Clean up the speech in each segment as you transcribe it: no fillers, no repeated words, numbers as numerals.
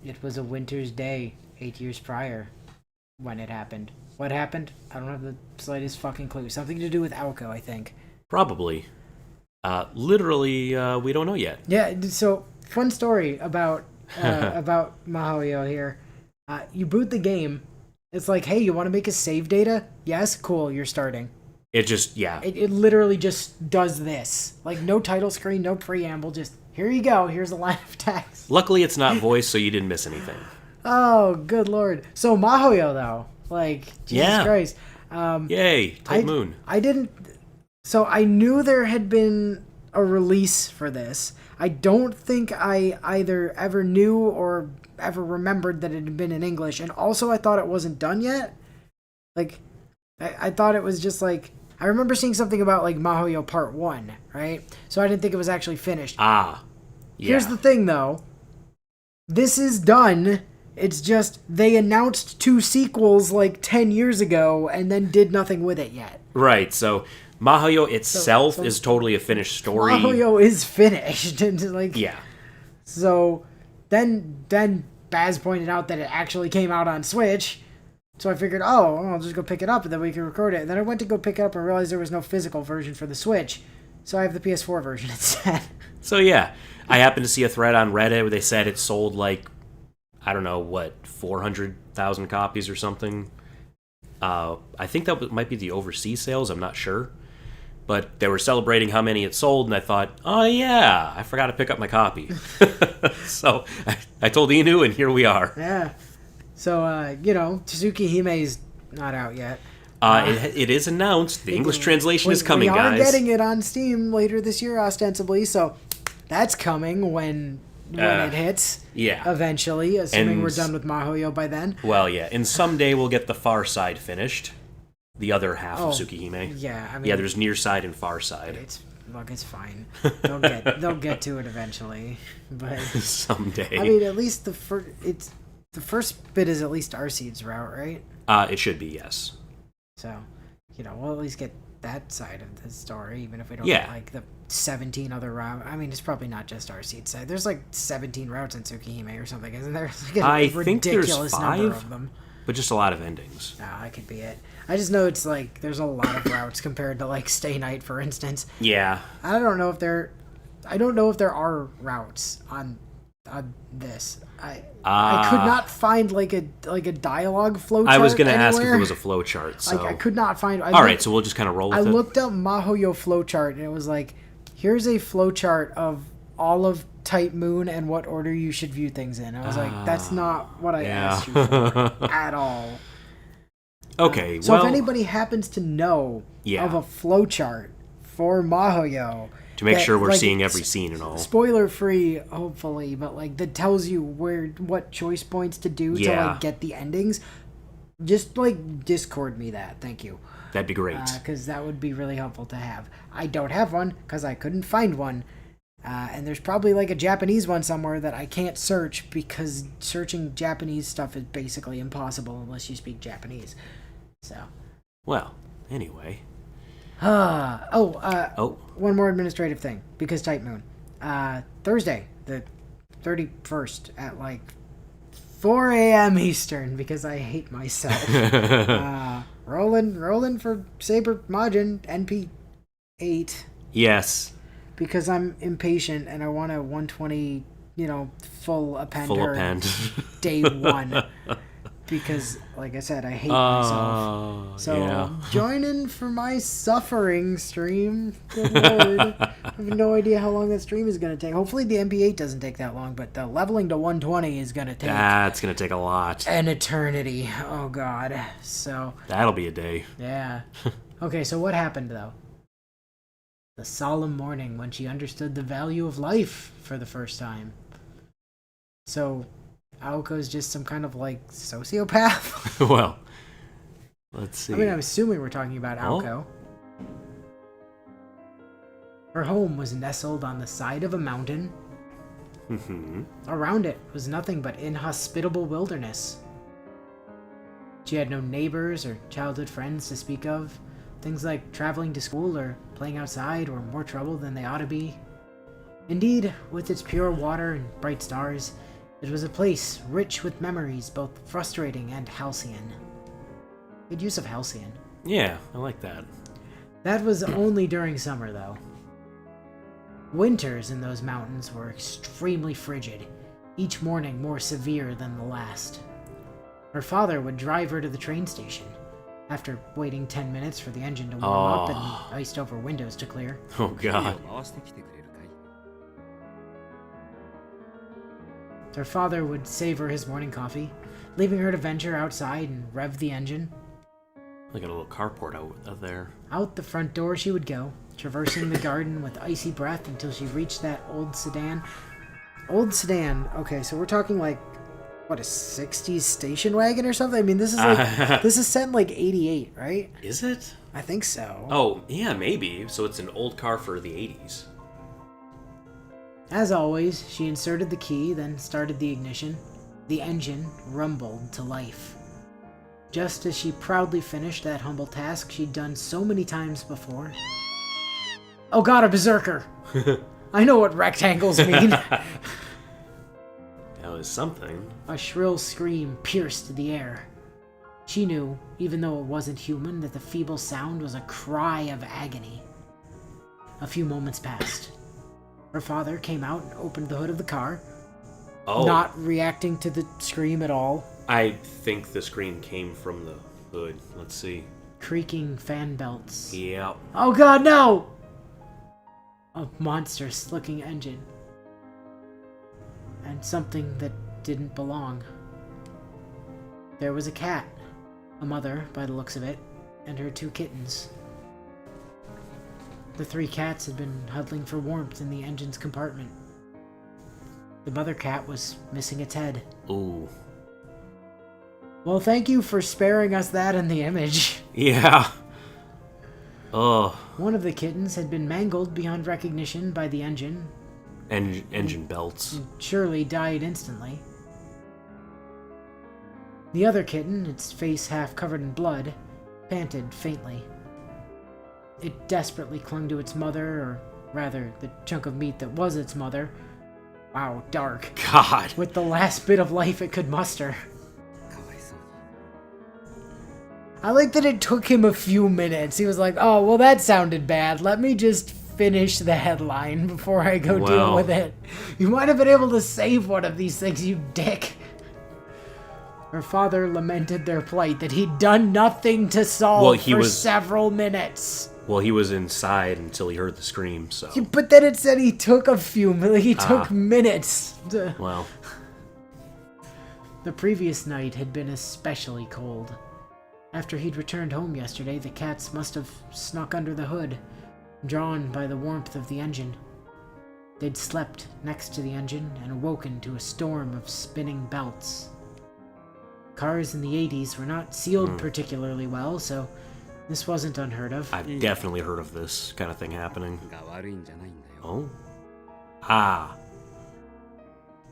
It was a winter's day 8 years prior when it happened. What happened? I don't have the slightest fucking clue. Something to do with Aoko, I think. Probably. Literally, we don't know yet. Yeah, so fun story about about Mahoyo here. You boot the game. It's like, hey, you want to make a save data? Yes, cool, you're starting. It just, yeah. It literally just does this. Like, no title screen, no preamble, just, here you go, here's a line of text. Luckily, it's not voice, so you didn't miss anything. Oh, good lord. So, Mahoyo, though, like, Jesus Christ. Yay, Type Moon. I didn't... So, I knew there had been a release for this. I don't think I either ever knew or ever remembered that it had been in English. And also, I thought it wasn't done yet. Like, I thought it was just like... I remember seeing something about, like, Mahoyo Part 1, right? So I didn't think it was actually finished. Ah, yeah. Here's the thing, though. This is done. It's just they announced 2 sequels, like, 10 years ago and then did nothing with it yet. Right, so Mahoyo itself is totally a finished story. Mahoyo is finished. Like, yeah. So then Baz pointed out that it actually came out on Switch. So I figured, I'll just go pick it up and then we can record it. And then I went to go pick it up and realized there was no physical version for the Switch. So I have the PS4 version instead. So yeah, I happened to see a thread on Reddit where they said it sold like, I don't know, what, 400,000 copies or something. I think that might be the overseas sales, I'm not sure. But they were celebrating how many it sold, and I thought, oh yeah, I forgot to pick up my copy. So I told Inu, and here we are. Yeah. So, Tsukihime is not out yet. It is announced. The English translation is coming, guys. We are getting it on Steam later this year, ostensibly, so that's coming when it hits. Yeah. Eventually, assuming we're done with Mahoyo by then. Well, yeah. And someday we'll get the far side finished. The other half of Tsukihime. Yeah, I mean... Yeah, there's near side and far side. It's fine. They'll get to it eventually. But someday. I mean, at least the first bit is at least Arcede's route, right? It should be, yes. So, we'll at least get that side of the story, even if we don't get, like, the 17 other routes. I mean, it's probably not just Arcede's side. There's, like, 17 routes in Tsukihime or something, isn't there? Like I think there's 5, number of them. But just a lot of endings. That could be it. I just know it's, like, there's a lot of routes compared to, like, Stay Night, for instance. Yeah. I don't know if there are routes on this. I could not find like a dialogue flowchart. I was going to ask if there was a flowchart. So I could not find. All right, so we'll just kind of roll with it. I looked up Mahoyo flowchart and it was like, here's a flowchart of all of Type Moon and what order you should view things in. I was like, that's not what I asked you for at all. Okay, so if anybody happens to know of a flowchart for Mahoyo, to make sure we're seeing every scene and all. Spoiler free, hopefully, but like that tells you what choice points to do to like get the endings. Just like Discord me that, thank you. That'd be great. Because that would be really helpful to have. I don't have one because I couldn't find one. And there's probably like a Japanese one somewhere that I can't search because searching Japanese stuff is basically impossible unless you speak Japanese. So. Well, anyway. One more administrative thing, because Type Moon. Thursday, the 31st, at like 4 a.m. Eastern, because I hate myself. Rolling for Saber Majin NP8. Yes. Because I'm impatient and I want a 120, full append. Day 1. Because, like I said, I hate myself. So, join in for my suffering stream. Good lord. I have no idea how long that stream is going to take. Hopefully the MP8 doesn't take that long, but the leveling to 120 is going to take... That's going to take a lot. An eternity. Oh, God. So... That'll be a day. Yeah. Okay, so what happened, though? The solemn morning when she understood the value of life for the first time. So... Aoko's just some kind of, like, sociopath? Well, let's see. I mean, I'm assuming we're talking about Aoko. Her home was nestled on the side of a mountain. Mm-hmm. Around it was nothing but inhospitable wilderness. She had no neighbors or childhood friends to speak of. Things like traveling to school or playing outside were more trouble than they ought to be. Indeed, with its pure water and bright stars, It was a place rich with memories, both frustrating and halcyon. Good use of halcyon. Yeah, I like that. That was only during summer, though. Winters in those mountains were extremely frigid, each morning more severe than the last. Her father would drive her to the train station, after waiting 10 minutes for the engine to warm up and iced-over windows to clear. Oh, God. Her father would save her his morning coffee, leaving her to venture outside and rev the engine. Look at a little carport out there. Out the front door she would go, traversing the garden with icy breath until she reached that old sedan. Old sedan, okay, so we're talking like, what, a 60s station wagon or something? I mean, this is like, this is set in like 88, right? Is it? I think so. Oh, yeah, maybe. So it's an old car for the 80s. As always, she inserted the key, then started the ignition. The engine rumbled to life. Just as she proudly finished that humble task she'd done so many times before. Oh god, a berserker! I know what rectangles mean. That was something. A shrill scream pierced the air. She knew, even though it wasn't human, that the feeble sound was a cry of agony. A few moments passed. Her father came out and opened the hood of the car, not reacting to the scream at all. I think the scream came from the hood. Let's see. Creaking fan belts. Yep. Oh god, no! A monstrous-looking engine. And something that didn't belong. There was a cat, a mother by the looks of it, and her 2 kittens. The 3 cats had been huddling for warmth in the engine's compartment. The mother cat was missing its head. Ooh. Well, thank you for sparing us that in the image. Yeah. Oh. One of the kittens had been mangled beyond recognition by the engine. Engine belts. And surely died instantly. The other kitten, its face half covered in blood, panted faintly. It desperately clung to its mother, or rather, the chunk of meat that was its mother. Wow, dark. God. With the last bit of life it could muster. I like that it took him a few minutes. He was like, oh, well, that sounded bad. Let me just finish the headline before I go deal with it. You might have been able to save one of these things, you dick. Her father lamented their plight, that he'd done nothing to solve several minutes. Well, he was inside until he heard the scream, so... Yeah, but then it said he took took minutes. Well. The previous night had been especially cold. After he'd returned home yesterday, the cats must have snuck under the hood, drawn by the warmth of the engine. They'd slept next to the engine and awoken to a storm of spinning belts. Cars in the 80s were not sealed particularly well, so this wasn't unheard of. I've definitely heard of this kind of thing happening. Oh? Ah.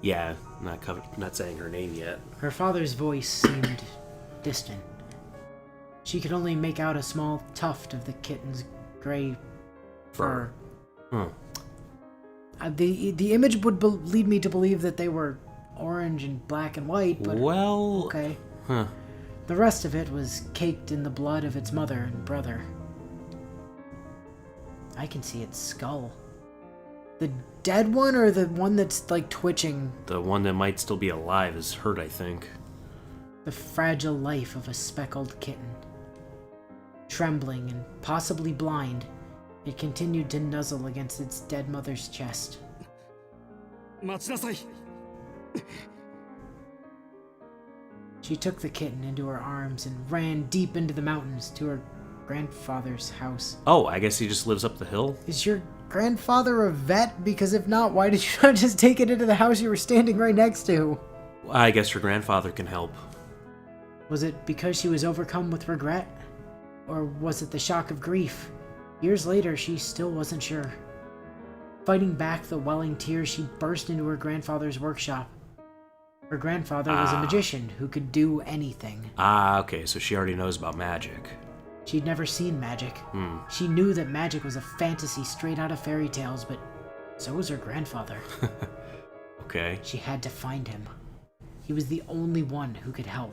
Yeah, not saying her name yet. Her father's voice seemed distant. She could only make out a small tuft of the kitten's gray fur. The image would lead me to believe that they were orange and black and white, but okay. Huh. The rest of it was caked in the blood of its mother and brother. I can see its skull. The dead one or the one that's like twitching? The one that might still be alive is hurt, I think. The fragile life of a speckled kitten. Trembling and possibly blind, it continued to nuzzle against its dead mother's chest. She took the kitten into her arms and ran deep into the mountains to her grandfather's house. Oh, I guess he just lives up the hill? Is your grandfather a vet? Because if not, why did you not just take it into the house you were standing right next to? I guess your grandfather can help. Was it because she was overcome with regret? Or was it the shock of grief? Years later, she still wasn't sure. Fighting back the welling tears, she burst into her grandfather's workshop. Her grandfather was a magician who could do anything. Okay, so she already knows about magic. She'd never seen magic. She knew that magic was a fantasy straight out of fairy tales, but so was her grandfather. Okay. She had to find him. He was the only one who could help.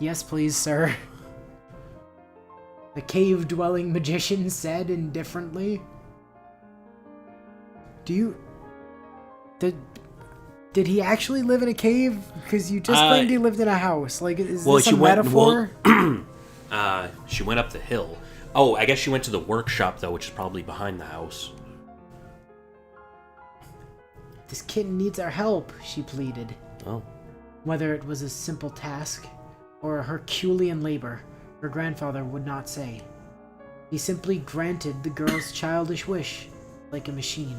Yes, please, sir. The cave-dwelling magician said indifferently. Did he actually live in a cave? Because you just claimed he lived in a house. Like, is this a metaphor? She went up the hill. Oh, I guess she went to the workshop, though, which is probably behind the house. This kitten needs our help, she pleaded. Oh. Whether it was a simple task or a Herculean labor, her grandfather would not say. He simply granted the girl's childish wish, like a machine.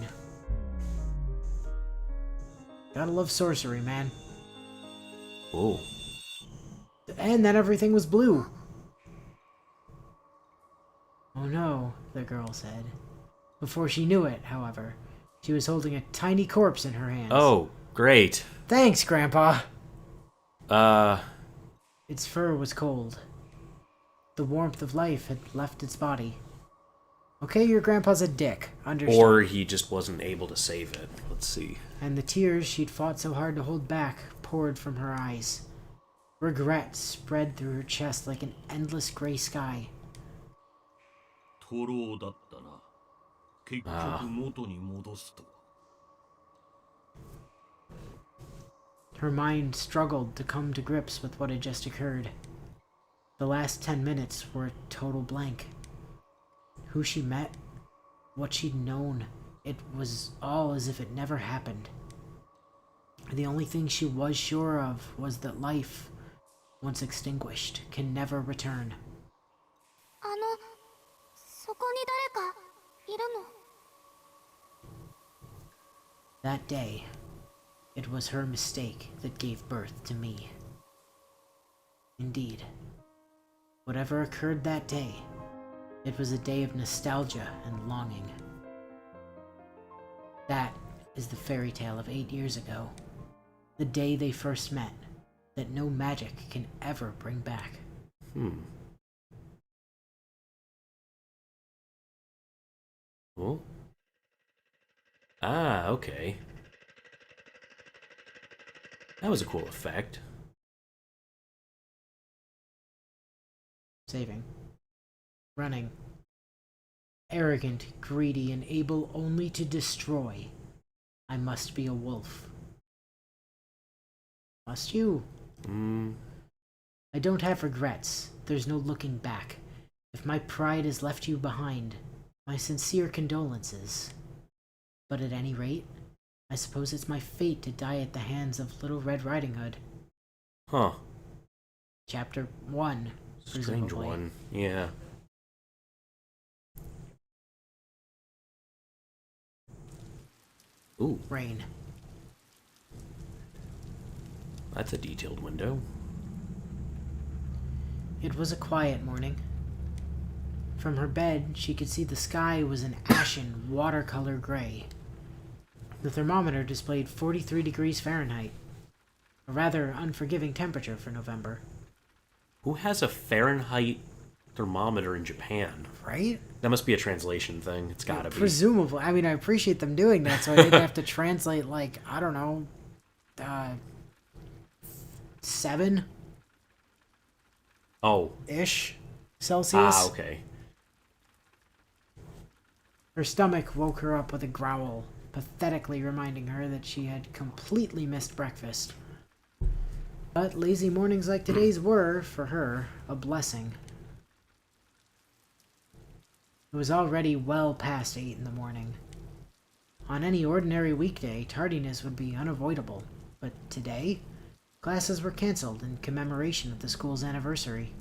Gotta love sorcery, man. Oh. And then everything was blue. Oh no, the girl said. Before she knew it, however, she was holding a tiny corpse in her hands. Oh, great. Thanks, Grandpa. Its fur was cold. The warmth of life had left its body. Okay, your grandpa's a dick. Understood. Or he just wasn't able to save it. Let's see. And the tears she'd fought so hard to hold back poured from her eyes. Regret spread through her chest like an endless gray sky. Her mind struggled to come to grips with what had just occurred. The last 10 minutes were a total blank. Who she met, what she'd known, it was all as if it never happened. The only thing she was sure of was that life, once extinguished, can never return. That day, it was her mistake that gave birth to me. Indeed, whatever occurred that day, it was a day of nostalgia and longing. That is the fairy tale of 8 years ago, the day they first met, that no magic can ever bring back. Oh. Ah, okay. That was a cool effect. Saving. Running. Arrogant, greedy, and able only to destroy. I must be a wolf. Must you? I don't have regrets. There's no looking back. If my pride has left you behind, my sincere condolences. But at any rate, I suppose it's my fate to die at the hands of Little Red Riding Hood. Huh. Chapter 1. Strange presumably. one. Yeah. Ooh. Rain. That's a detailed window. It was a quiet morning. From her bed, she could see the sky was an ashen, watercolor gray. The thermometer displayed 43 degrees Fahrenheit, a rather unforgiving temperature for November. Who has a Fahrenheit thermometer in Japan? Right? That must be a translation thing. It's gotta be. Presumably. I mean, I appreciate them doing that, so I didn't have to translate, like, I don't know, 7? Oh. Ish Celsius. Ah, okay. Her stomach woke her up with a growl, pathetically reminding her that she had completely missed breakfast. But lazy mornings like today's were, for her, a blessing. It was already well past 8 in the morning. On any ordinary weekday, tardiness would be unavoidable, but today, classes were canceled in commemoration of the school's anniversary.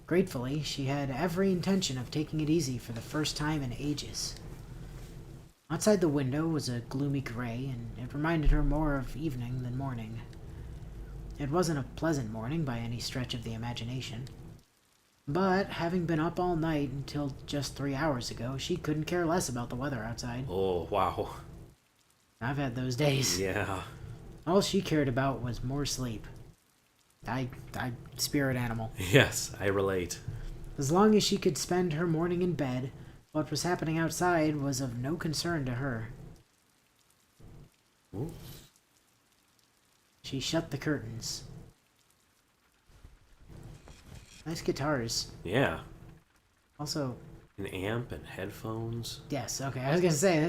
Gratefully, she had every intention of taking it easy for the first time in ages. Outside the window was a gloomy gray, and it reminded her more of evening than morning. It wasn't a pleasant morning by any stretch of the imagination. But, having been up all night until just 3 hours ago, she couldn't care less about the weather outside. Oh, wow. I've had those days. Yeah. All she cared about was more sleep. I spirit animal. Yes, I relate. As long as she could spend her morning in bed, What was happening outside was of no concern to her. Ooh. She shut the curtains. Nice guitars. Yeah. Also, an amp and headphones. Yes, okay. I was gonna say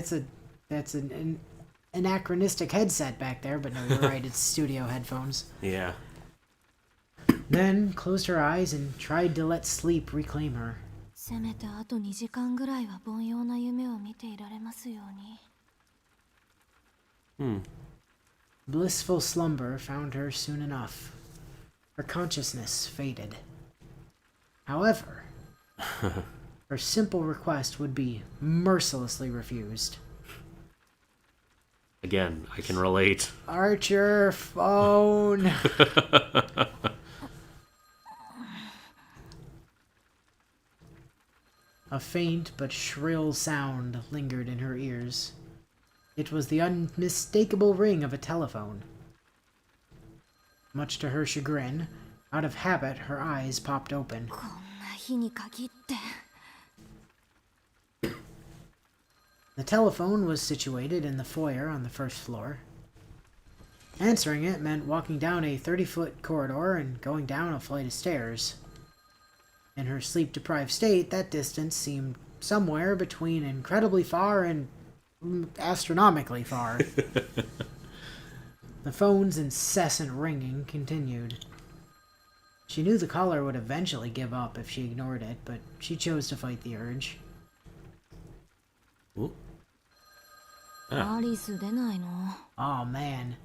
that's an anachronistic headset back there, but no, you're right. It's studio headphones. Yeah. Then closed her eyes and tried to let sleep reclaim her. せめてあと2時間ぐらいは凡庸な夢を見ていられますように。Blissful slumber found her soon enough. Her consciousness faded. However, her simple request would be mercilessly refused. Again, I can relate. Archer, phone! A faint but shrill sound lingered in her ears. It was the unmistakable ring of a telephone. Much to her chagrin, out of habit, her eyes popped open. こんな日に限って。The telephone was situated in the foyer on the first floor. Answering it meant walking down a 30-foot corridor and going down a flight of stairs. In her sleep-deprived state, that distance seemed somewhere between incredibly far and astronomically far. The phone's incessant ringing continued. She knew the caller would eventually give up if she ignored it, but she chose to fight the urge. Ooh. アリス出ないの？ Oh man.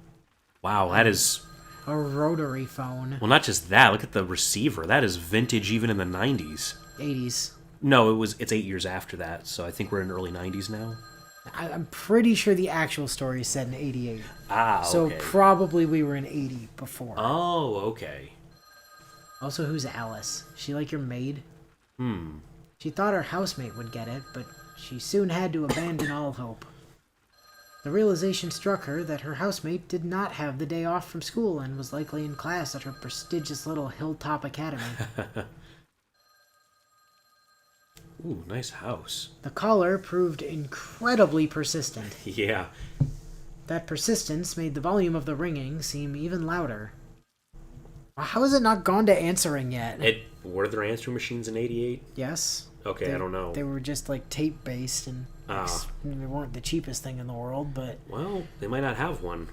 Wow, that is... A rotary phone. Well, not just that. Look at the receiver. That is vintage even in the 90s. 80s. No, it's 8 years after that, so I think we're in early 90s now. I'm pretty sure the actual story is set in 88. Ah, okay. So probably we were in 80 before. Oh, okay. Also, who's Alice? She like your maid? Hmm. She thought her housemate would get it, but she soon had to abandon all hope. The realization struck her that her housemate did not have the day off from school and was likely in class at her prestigious little hilltop academy. Ooh, nice house. The caller proved incredibly persistent. Yeah. That persistence made the volume of the ringing seem even louder. How has it not gone to answering yet? Were there answering machines in 88? Yes. Okay, I don't know. They were just like tape-based and they weren't the cheapest thing in the world, but... Well, they might not have one.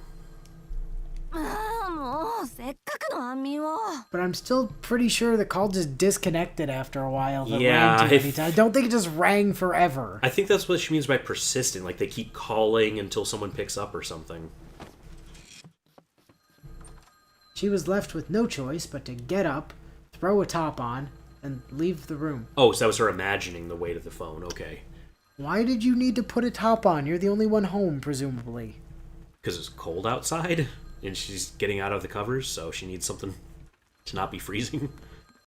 もうせっかくの安眠を。 But I'm still pretty sure the call just disconnected after a while. If it Yeah, rang too many times. I don't think it just rang forever. I think that's what she means by persistent. Like, they keep calling until someone picks up or something. She was left with no choice but to get up, throw a top on, and leave the room. Oh, so that was her imagining the weight of the phone. Okay. Why did you need to put a top on? You're the only one home, presumably. Because it's cold outside, and she's getting out of the covers, so she needs something to not be freezing.